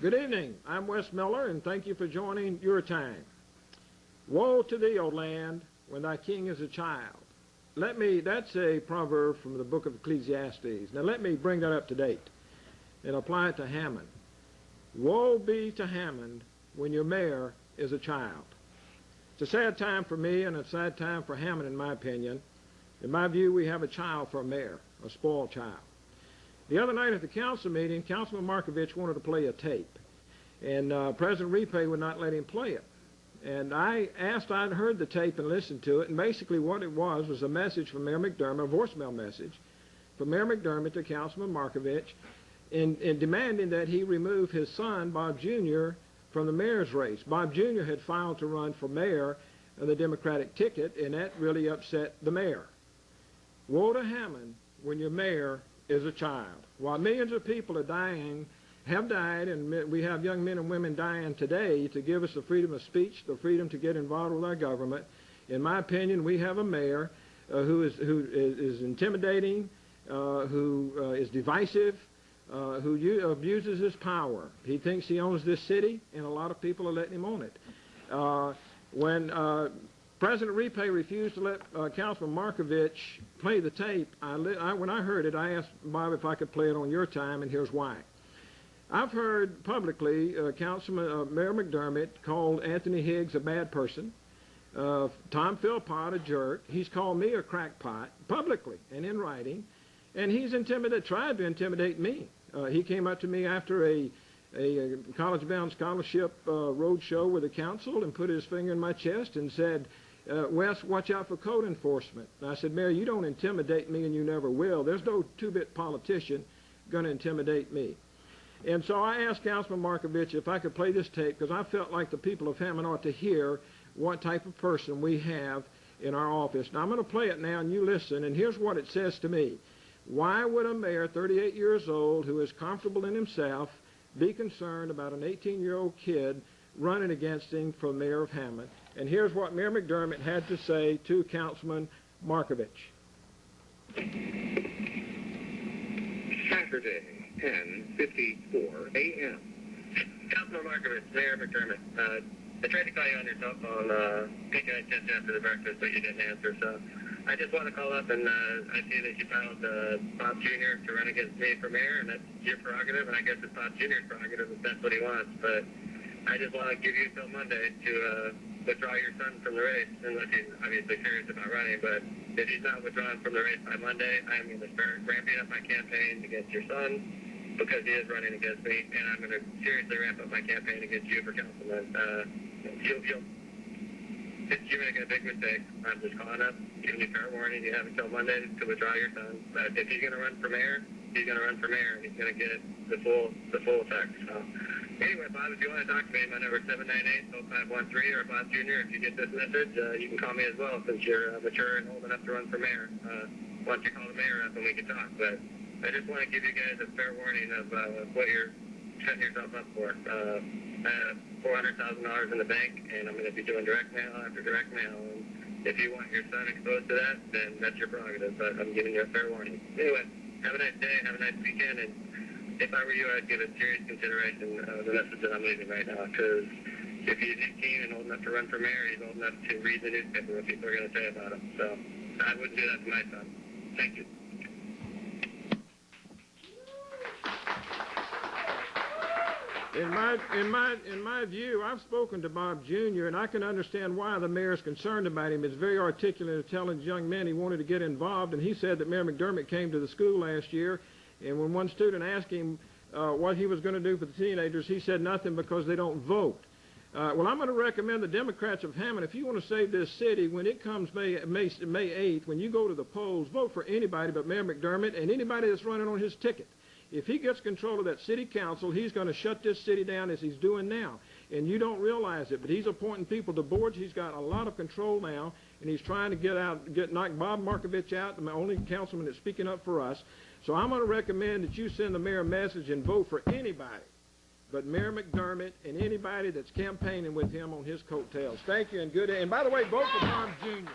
Good evening. I'm Wes Miller, and thank you for joining your time. Woe to thee, O land, when thy king is a child. That's a proverb from the book of Ecclesiastes. Now let me bring that up to date and apply it to Hammond. Woe be to Hammond when your mayor is a child. It's a sad time for me and a sad time for Hammond, in my opinion. In my view, we have a child for a mayor, a spoiled child. The other night at the council meeting, Councilman Markovich wanted to play a tape, and President Repay would not let him play it. And I asked, I'd heard the tape and listened to it, and basically what it was a message from Mayor McDermott, a voicemail message from Mayor McDermott to Councilman Markovich in demanding that he remove his son, Bob Jr., from the mayor's race. Bob Jr. had filed to run for mayor of the Democratic ticket, and that really upset the mayor. Woe to Hammond when your mayor is a child. While millions of people are dying, have died, and we have young men and women dying today to give us the freedom of speech, the freedom to get involved with our government, in my opinion, we have a mayor who is intimidating, who is divisive, who abuses his power. He thinks he owns this city, and a lot of people are letting him own it. When President Repay refused to let Councilman Markovich play the tape, when I heard it, I asked Bob if I could play it on your time, and here's why. I've heard publicly Mayor McDermott called Anthony Higgs a bad person, Tom Philpott a jerk. He's called me a crackpot publicly and in writing, and he's tried to intimidate me. He came up to me after a college-bound scholarship road show with the council and put his finger in my chest and said, Wes, watch out for code enforcement. And I said, Mayor, you don't intimidate me, and you never will. There's no two-bit politician going to intimidate me. And so I asked Councilman Markovich if I could play this tape, because I felt like the people of Hammond ought to hear what type of person we have in our office. Now, I'm going to play it now, and you listen, and here's what it says to me. Why would a mayor, 38 years old, who is comfortable in himself, be concerned about an 18-year-old kid running against him for mayor of Hammond? And here's what Mayor McDermott had to say to Councilman Markovich. Saturday, 10:54 a.m. Councilman Markovich, Mayor McDermott. I tried to call you on your cell phone, think I sent you after the breakfast, but you didn't answer, so I just want to call up, and I see that you filed Bob Jr. to run against me for mayor, and that's your prerogative, and I guess it's Bob Jr.'s prerogative if that's what he wants, but I just want to give you till Monday to withdraw your son from the race, unless he's obviously serious about running, but if he's not withdrawn from the race by Monday, I'm going to start ramping up my campaign against your son, because he is running against me, and I'm going to seriously ramp up my campaign against you for councilman. You're making a big mistake. I'm just calling up, giving you fair warning. You have until Monday to withdraw your son. But if he's going to run for mayor, he's going to run for mayor, and he's going to get the full effect. So, anyway, Bob, if you want to talk to me, my number is 798-0513, or Bob Jr., if you get this message, you can call me as well, since you're mature and old enough to run for mayor. Why don't you call the mayor up and we can talk? But I just want to give you guys a fair warning of what you're setting yourself up for. I have $400,000 in the bank, and I'm going to be doing direct mail after direct mail. And if you want your son exposed to that, then that's your prerogative, but I'm giving you a fair warning. Anyway, have a nice day, have a nice weekend, and if I were you, I'd give it serious consideration the message that I'm leaving right now, because if he's 18 and old enough to run for mayor, he's old enough to read the newspaper, what people are going to say about him. So I wouldn't do that to my son. Thank you. In my view, I've spoken to Bob Jr., and I can understand why the mayor is concerned about him. He's very articulate, intelligent young man. He wanted to get involved, and he said that Mayor McDermott came to the school last year, and when one student asked him what he was going to do for the teenagers, he said nothing because they don't vote. Well, I'm going to recommend the Democrats of Hammond, if you want to save this city, when it comes May 8th, when you go to the polls, vote for anybody but Mayor McDermott and anybody that's running on his ticket. If he gets control of that city council, he's going to shut this city down as he's doing now. And you don't realize it, but he's appointing people to boards. He's got a lot of control now, and he's trying to knock Bob Markovich out, the only councilman that's speaking up for us. So I'm going to recommend that you send the mayor a message and vote for anybody but Mayor McDermott and anybody that's campaigning with him on his coattails. Thank you, and good day. And by the way, vote for Bob Jr.